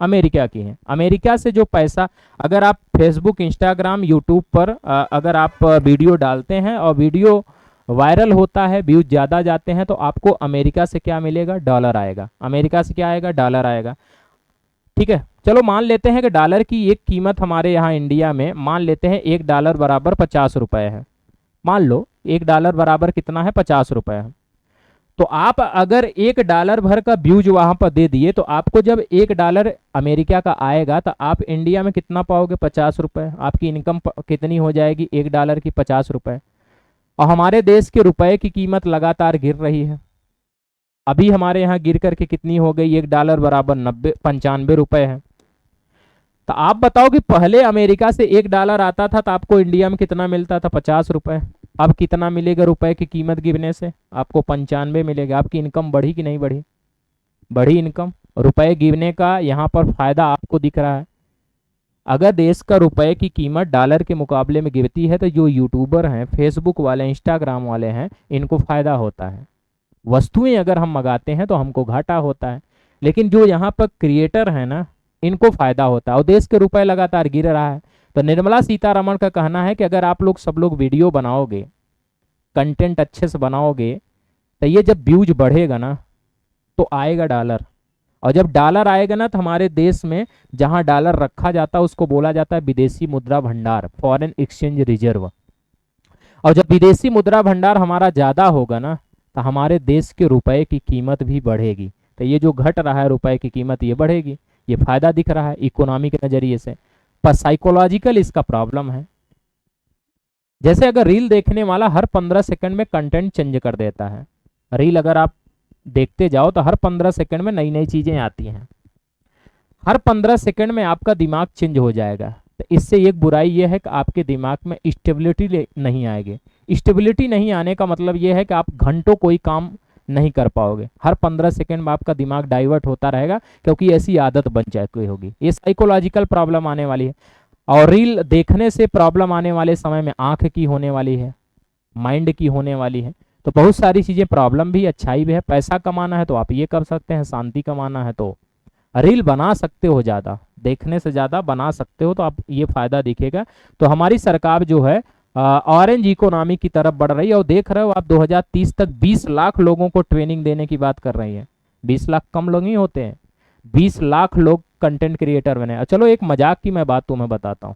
अमेरिका की हैं। अमेरिका से जो पैसा, अगर आप फेसबुक, इंस्टाग्राम, यूट्यूब पर अगर आप वीडियो डालते हैं और वीडियो वायरल होता है, व्यूज ज़्यादा जाते हैं, तो आपको अमेरिका से क्या मिलेगा? डॉलर आएगा। अमेरिका से क्या आएगा? डॉलर आएगा। ठीक है, चलो मान लेते हैं कि डॉलर की एक कीमत हमारे यहाँ इंडिया में, मान लेते हैं $1 बराबर 50 रुपये है। मान लो $1 बराबर कितना है? 50 रुपये है। तो आप अगर $1 भर का व्यूज वहां पर दे दिए, तो आपको जब $1 अमेरिका का आएगा, तो आप इंडिया में कितना पाओगे? 50 रुपये। आपकी इनकम कितनी हो जाएगी? $1 की 50 रुपये। और हमारे देश के रुपए की कीमत लगातार गिर रही है। अभी हमारे यहाँ गिर करके कितनी हो गई? $1 बराबर 95 रुपये है। तो आप बताओ कि पहले अमेरिका से $1 आता था तो आपको इंडिया में कितना मिलता था? 50 रुपये। अब कितना मिलेगा रुपए की कीमत गिरने से? आपको 95 मिलेगा। आपकी इनकम बढ़ी कि नहीं बढ़ी? बढ़ी इनकम। रुपए गिरने का यहाँ पर फायदा आपको दिख रहा है। अगर देश का रुपए की कीमत डॉलर के मुकाबले में गिरती है, तो जो यूट्यूबर हैं, फेसबुक वाले, इंस्टाग्राम वाले हैं, इनको फायदा होता है। वस्तुएं अगर हम मंगाते हैं तो हमको घाटा होता है, लेकिन जो यहाँ पर क्रिएटर है ना, इनको फायदा होता है। और देश के रुपए लगातार गिर रहा है। तो निर्मला सीतारमण का कहना है कि अगर आप लोग सब लोग वीडियो बनाओगे, कंटेंट अच्छे से बनाओगे, तो ये जब व्यूज बढ़ेगा ना, तो आएगा डॉलर। और जब डॉलर आएगा ना तो हमारे देश में जहां डॉलर रखा जाता है उसको बोला जाता है विदेशी मुद्रा भंडार, फॉरेन एक्सचेंज रिजर्व। और जब विदेशी मुद्रा भंडार हमारा ज़्यादा होगा ना तो हमारे देश के रुपए की कीमत भी बढ़ेगी। तो ये जो घट रहा है रुपए की कीमत, ये बढ़ेगी, ये फायदा दिख रहा है इकोनॉमी के नज़रिए से। पर साइकोलॉजिकल इसका प्रॉब्लम है। जैसे अगर रील देखने वाला हर 15 सेकंड में कंटेंट चेंज कर देता है, रील अगर आप देखते जाओ तो हर 15 सेकंड में नई नई चीज़ें आती हैं, हर 15 सेकंड में आपका दिमाग चेंज हो जाएगा। तो इससे एक बुराई यह है कि आपके दिमाग में स्टेबिलिटी नहीं आएगी। स्टेबिलिटी नहीं आने का मतलब यह है कि आप घंटों कोई काम नहीं कर पाओगे, हर 15 सेकंड में आपका दिमाग डाइवर्ट होता रहेगा, क्योंकि ऐसी आदत बन जाती होगी। ये साइकोलॉजिकल प्रॉब्लम आने वाली है। और रील देखने से प्रॉब्लम आने वाले समय में आंख की होने वाली है, माइंड की होने वाली है। तो बहुत सारी चीज़ें, प्रॉब्लम भी अच्छाई भी है। पैसा कमाना है तो आप ये कर सकते हैं, शांति कमाना है तो रील बना सकते हो, ज़्यादा देखने से ज़्यादा बना सकते हो, तो आप ये फ़ायदा दिखेगा। तो हमारी सरकार जो है ऑरेंज इकोनॉमी की तरफ बढ़ रही है। और देख रहे हो आप 2030 तक 20 लाख लोगों को ट्रेनिंग देने की बात कर रही है। 20 लाख कम लोग ही होते हैं, 20 लाख लोग कंटेंट क्रिएटर बने। चलो एक मजाक की मैं बात तुम्हें बताता हूँ।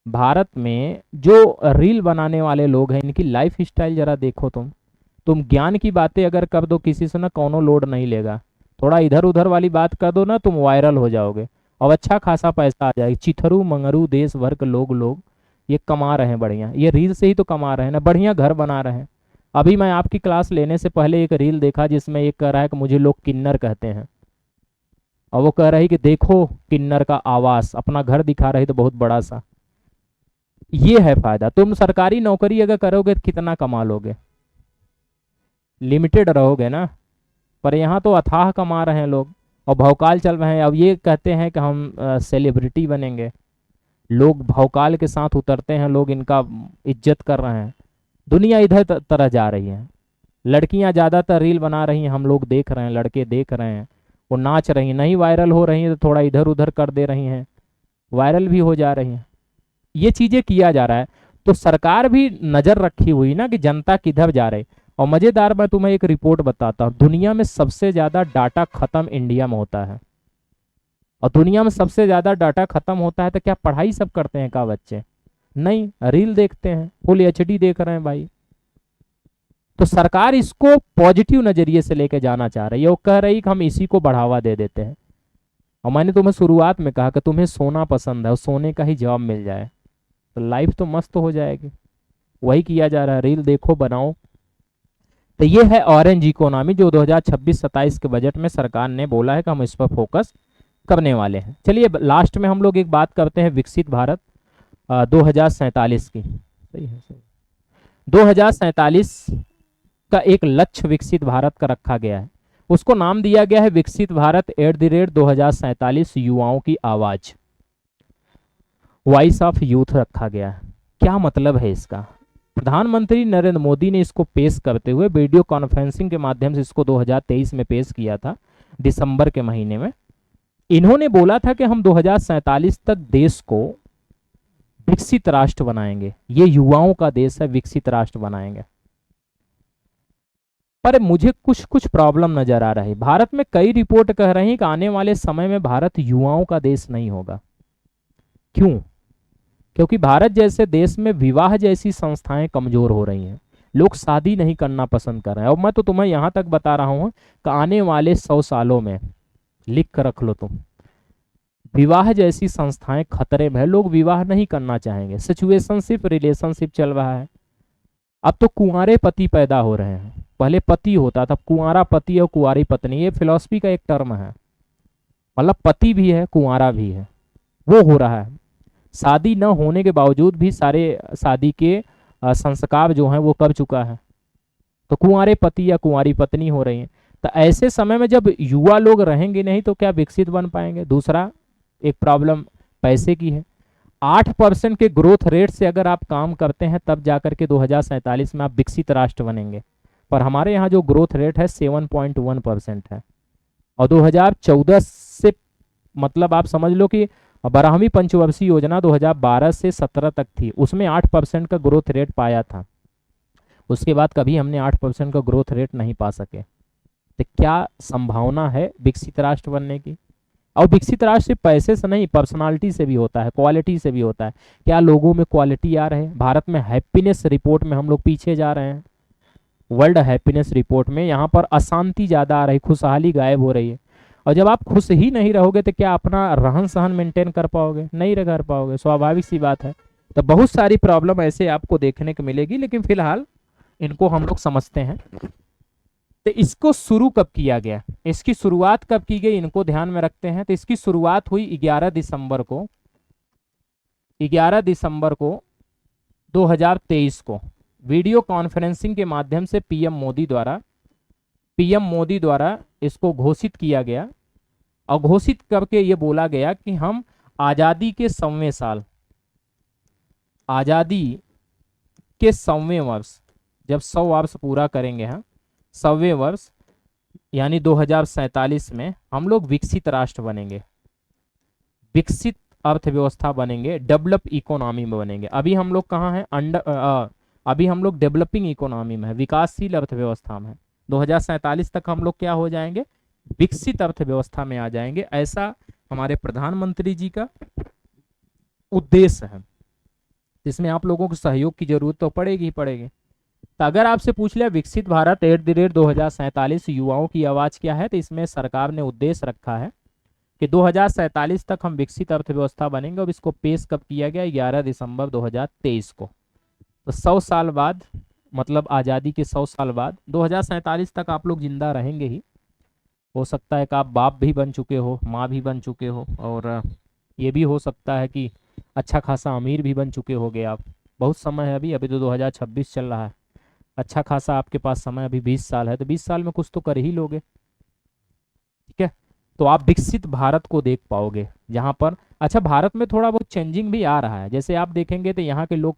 भारत में जो रील बनाने वाले लोग हैं इनकी लाइफ स्टाइल जरा देखो तुम ज्ञान की बातें अगर कर दो किसी से ना, कौनो लोड नहीं लेगा। थोड़ा इधर उधर वाली बात कर दो ना, तुम वायरल हो जाओगे और अच्छा खासा पैसा आ जाएगा। चिथरू मंगरू देश भर के लोग ये कमा रहे हैं बढ़िया, ये रील से ही तो कमा रहे हैं ना, बढ़िया घर बना रहे हैं। अभी मैं आपकी क्लास लेने से पहले एक रील देखा जिसमें एक कह रहा है कि मुझे लोग किन्नर कहते हैं, और वो कह रही कि देखो किन्नर का आवास, अपना घर दिखा रही तो बहुत बड़ा सा। ये है फायदा। तुम सरकारी नौकरी अगर करोगे तो कितना कमा लोगे, लिमिटेड रहोगे ना। पर यहाँ तो अथाह कमा रहे हैं लोग और भौकाल चल रहे हैं। अब ये कहते हैं कि हम सेलिब्रिटी बनेंगे, लोग भौकाल के साथ उतरते हैं, लोग इनका इज्जत कर रहे हैं। दुनिया इधर तरह जा रही है। लड़कियां ज़्यादातर रील बना रही हैं, हम लोग देख रहे हैं, लड़के देख रहे हैं, वो नाच रही हैं, नहीं वायरल हो रही हैं तो थोड़ा इधर उधर कर दे रही हैं, वायरल भी हो जा रही हैं। ये चीज़ें किया जा रहा है। तो सरकार भी नज़र रखी हुई ना कि जनता किधर जा रही। और मज़ेदार मैं तुम्हें एक रिपोर्ट बताता हूँ, दुनिया में सबसे ज़्यादा डाटा ख़त्म इंडिया में होता है। और दुनिया में सबसे ज़्यादा डाटा ख़त्म होता है तो क्या पढ़ाई सब करते हैं क्या बच्चे? नहीं, रील देखते हैं, फुल एचडी देख रहे हैं भाई। तो सरकार इसको पॉजिटिव नज़रिए से लेके जाना चाह रही है। वो कह रही कि हम इसी को बढ़ावा दे देते हैं। और मैंने तुम्हें शुरुआत में कहा कि तुम्हें सोना पसंद है और सोने का ही जॉब मिल जाए तो लाइफ तो मस्त हो जाएगी। वही किया जा रहा है, रील देखो बनाओ। तो ये है ऑरेंज इकोनॉमी जो 2026-27 के बजट में सरकार ने बोला है कि हम इस पर फोकस करने वाले हैं। चलिए लास्ट में हम लोग एक बात करते हैं विकसित भारत 2047 की। सही है, सही। 2047 का एक लक्ष्य विकसित भारत का रखा गया है, उसको नाम दिया गया है विकसित भारत @ 2047 युवाओं की आवाज, वॉइस ऑफ यूथ रखा गया है। क्या मतलब है इसका? प्रधानमंत्री नरेंद्र मोदी ने इसको पेश करते हुए वीडियो कॉन्फ्रेंसिंग के माध्यम से इसको 2023 में पेश किया था, दिसंबर के महीने में। इन्होंने बोला था कि हम 2047 तक देश को विकसित राष्ट्र बनाएंगे, ये युवाओं का देश है, विकसित राष्ट्र बनाएंगे। पर मुझे कुछ प्रॉब्लम नजर आ रही है। भारत में कई रिपोर्ट कह रही हैं कि आने वाले समय में भारत युवाओं का देश नहीं होगा। क्यों? क्योंकि भारत जैसे देश में विवाह जैसी संस्थाएं कमजोर हो रही हैं, लोग शादी नहीं करना पसंद कर रहे हैं। और मैं तो तुम्हें यहाँ तक बता रहा हूँ कि आने वाले 100 सालों में, लिख कर रख लो तुम, विवाह जैसी संस्थाएं खतरे में है, लोग विवाह नहीं करना चाहेंगे। सिचुएशनशिप रिलेशनशिप चल रहा है। अब तो कुंवारे पति पैदा हो रहे हैं, पहले पति होता था, कुंवारा पति और कुंवारी पत्नी, ये फिलॉसफी का एक टर्म है, मतलब पति भी है कुंवारा भी है, वो हो रहा है। शादी न होने के बावजूद भी सारे शादी के संस्कार जो हैं वो कर चुका है, तो कुंवारे पति या कुंवारी पत्नी हो रही है। तो ऐसे समय में जब युवा लोग रहेंगे नहीं तो क्या विकसित बन पाएंगे? दूसरा एक प्रॉब्लम पैसे की है। 8% के ग्रोथ रेट से अगर आप काम करते हैं तब जाकर के 2047 में आप विकसित राष्ट्र बनेंगे। पर हमारे यहाँ जो ग्रोथ रेट है 7.1% है। और 2014 से, मतलब आप समझ लो कि 12वीं पंचवर्षीय योजना 2012 से 17 तक थी, उसमें 8% का ग्रोथ रेट पाया था। उसके बाद कभी हमने 8% का ग्रोथ रेट नहीं पा सके। तो क्या संभावना है विकसित राष्ट्र बनने की? और विकसित राष्ट्र सिर्फ पैसे से नहीं, पर्सनालिटी से भी होता है, क्वालिटी से भी होता है। क्या लोगों में क्वालिटी आ रहे हैं? भारत में हैप्पीनेस रिपोर्ट में हम लोग पीछे जा रहे हैं, वर्ल्ड हैप्पीनेस रिपोर्ट में यहाँ पर अशांति ज़्यादा आ रही, खुशहाली गायब हो रही है। और जब आप खुश ही नहीं रहोगे तो क्या अपना रहन सहन मेंटेन कर पाओगे? नहीं कर पाओगे, स्वाभाविक सी बात है। तो बहुत सारी प्रॉब्लम ऐसे आपको देखने को मिलेगी, लेकिन फिलहाल इनको हम लोग समझते हैं। तो इसको शुरू कब किया गया, इसकी शुरुआत कब की गई, इनको ध्यान में रखते हैं। तो इसकी शुरुआत हुई 11 दिसंबर को, 11 दिसंबर को 2023 को वीडियो कॉन्फ्रेंसिंग के माध्यम से पीएम मोदी द्वारा इसको घोषित किया गया। और घोषित करके ये बोला गया कि हम आज़ादी के 100वें साल, आज़ादी के 100वें वर्ष, जब 100 वर्ष पूरा करेंगे, हाँ 100वें वर्ष यानी 2047 में हम लोग विकसित राष्ट्र बनेंगे, विकसित अर्थव्यवस्था बनेंगे, डेवलप इकोनॉमी में बनेंगे। अभी हम लोग कहाँ हैं? अभी हम लोग डेवलपिंग इकोनॉमी में है, विकासशील अर्थव्यवस्था में है। 2047 तक हम लोग क्या हो जाएंगे? विकसित अर्थव्यवस्था में आ जाएंगे। ऐसा हमारे प्रधानमंत्री जी का उद्देश्य है, जिसमें आप लोगों को सहयोग की जरूरत तो पड़ेगी ही पड़ेगी। तो अगर आपसे पूछ लिया विकसित भारत @ 2047 युवाओं की आवाज क्या है, तो इसमें सरकार ने उद्देश्य रखा है कि 2047 तक हम विकसित अर्थव्यवस्था बनेंगे। और इसको पेश कब किया गया? 11 दिसंबर 2023 को। तो 100 साल बाद, मतलब आज़ादी के 100 साल बाद 2047 तक आप लोग जिंदा रहेंगे ही। हो सकता है कि आप बाप भी बन चुके हो, माँ भी बन चुके हो, और ये भी हो सकता है कि अच्छा खासा अमीर भी बन चुके होगे आप। बहुत समय है अभी तो 2026 चल रहा है, अच्छा खासा आपके पास समय, अभी 20 साल है, तो 20 साल में कुछ तो कर ही लोगे, ठीक है। तो आप विकसित भारत को देख पाओगे जहाँ पर, अच्छा भारत में थोड़ा बहुत चेंजिंग भी आ रहा है। जैसे आप देखेंगे तो यहाँ के लोग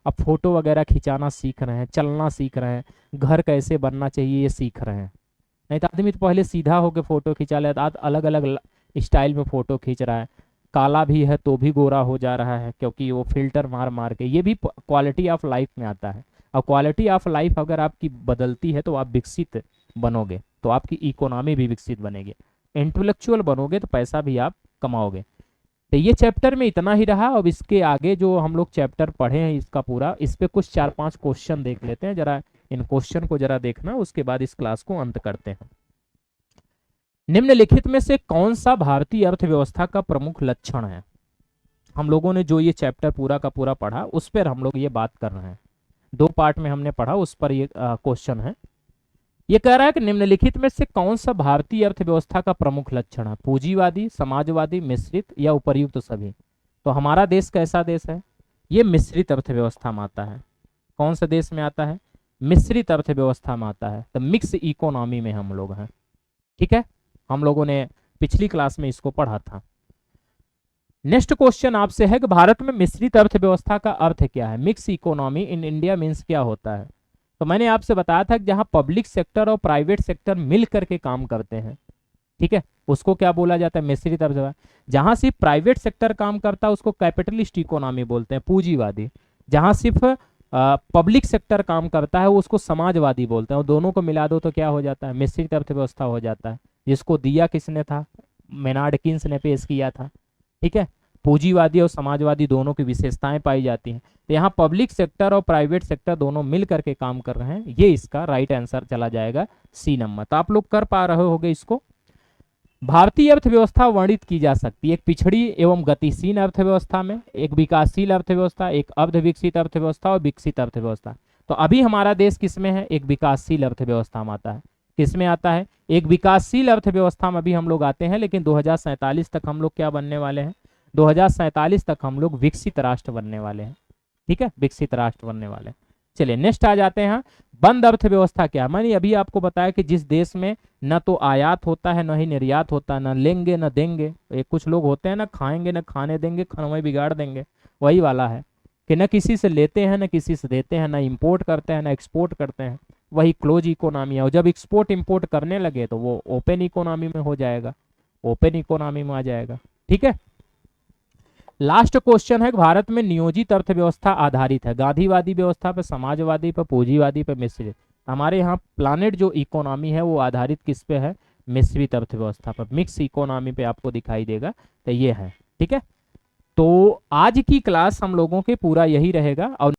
अब फोटो वगैरह खिंचाना सीख रहे हैं, चलना सीख रहे हैं, घर कैसे बनना चाहिए ये सीख रहे हैं। नहीं तो आदमी तो पहले सीधा होकर फोटो खिंचा लेता, आज अलग अलग स्टाइल में फोटो खींच रहा है। काला भी है तो भी गोरा हो जा रहा है, क्योंकि वो फिल्टर मार मार के। ये भी क्वालिटी ऑफ लाइफ में आता है। और क्वालिटी ऑफ लाइफ अगर आपकी बदलती है तो आप विकसित बनोगे, तो आपकी इकोनॉमी भी विकसित बनेगी। इंटेलेक्चुअल बनोगे तो पैसा भी आप कमाओगे। तो ये चैप्टर में इतना ही रहा। अब इसके आगे जो हम लोग चैप्टर पढ़े हैं इसका पूरा, इस पे कुछ 4-5 क्वेश्चन देख लेते हैं। जरा इन क्वेश्चन को जरा देखना, उसके बाद इस क्लास को अंत करते हैं। निम्नलिखित में से कौन सा भारतीय अर्थव्यवस्था का प्रमुख लक्षण है? हम लोगों ने जो ये चैप्टर पूरा का पूरा पढ़ा उस पर हम लोग ये बात कर रहे हैं। 2 पार्ट में हमने पढ़ा, उस पर ये क्वेश्चन है। ये कह रहा है कि निम्नलिखित में से कौन सा भारतीय अर्थव्यवस्था का प्रमुख लक्षण है? पूंजीवादी, समाजवादी, मिश्रित या उपर्युक्त सभी? तो हमारा देश कैसा देश है? ये मिश्रित अर्थव्यवस्था में आता है। कौन सा देश में आता है? मिश्रित अर्थव्यवस्था में आता है। तो मिक्स इकोनॉमी में हम लोग हैं, ठीक है। हम लोगों ने पिछली क्लास में इसको पढ़ा था। नेक्स्ट क्वेश्चन आपसे है कि भारत में मिश्रित अर्थव्यवस्था का अर्थ क्या है? Mix economy in India means क्या होता है? तो मैंने आपसे बताया था कि जहां पब्लिक सेक्टर और प्राइवेट सेक्टर मिल करके काम करते हैं, ठीक है, उसको क्या बोला जाता है? मिश्रित अर्थव्यवस्था। जहां सिर्फ प्राइवेट सेक्टर काम करता है उसको कैपिटलिस्ट इकोनॉमी बोलते हैं, पूंजीवादी। जहां सिर्फ पब्लिक सेक्टर काम करता है उसको समाजवादी बोलते हैं। और दोनों को मिला दो तो क्या हो जाता है? मिश्रित अर्थव्यवस्था हो जाता है, जिसको दिया किसने था? मेनार्ड किन्स ने पेश किया था, ठीक है। पूंजीवादी और समाजवादी दोनों की विशेषताएं पाई जाती हैं। तो यहाँ पब्लिक सेक्टर और प्राइवेट सेक्टर दोनों मिल करके काम कर रहे हैं, ये इसका राइट आंसर चला जाएगा, सी नंबर। तो आप लोग कर पा रहे होगे इसको। भारतीय अर्थव्यवस्था वर्णित की जा सकती है एक पिछड़ी एवं गतिशील अर्थव्यवस्था में, एक विकासशील अर्थव्यवस्था, एक अर्ध विकसित अर्थव्यवस्था और विकसित अर्थव्यवस्था। तो अभी हमारा देश किसमें है? एक विकासशील अर्थव्यवस्था में आता है। किसमें आता है? एक विकासशील अर्थव्यवस्था में अभी हम लोग आते हैं। लेकिन 2047 तक हम लोग क्या बनने वाले हैं? 2047 तक हम लोग विकसित राष्ट्र बनने वाले हैं, ठीक है, विकसित राष्ट्र बनने वाले हैं। चलिए नेक्स्ट आ जाते हैं। बंद अर्थव्यवस्था क्या है? मैंने अभी आपको बताया कि जिस देश में न तो आयात होता है न ही निर्यात होता है, न लेंगे न देंगे। एक कुछ लोग होते हैं ना, खाएंगे न खाने देंगे, खाना बिगाड़ देंगे, वही वाला है कि न किसी से लेते हैं न किसी से देते हैं, न इंपोर्ट करते हैं न एक्सपोर्ट करते हैं, वही क्लोज इकोनॉमी है। और जब एक्सपोर्ट इंपोर्ट करने लगे तो वो ओपन इकोनॉमी में हो जाएगा, ओपन इकोनॉमी में आ जाएगा, ठीक है। लास्ट क्वेश्चन है, भारत में नियोजित अर्थव्यवस्था आधारित है गांधीवादी व्यवस्था पर, समाजवादी पर, पूंजीवादी पर, मिश्रित? हमारे यहाँ प्लानिट जो इकोनॉमी है वो आधारित किस पे है, मिश्रित अर्थव्यवस्था पर, मिक्स इकोनॉमी पे आपको दिखाई देगा। तो ये है, ठीक है। तो आज की क्लास हम लोगों के पूरा यही रहेगा और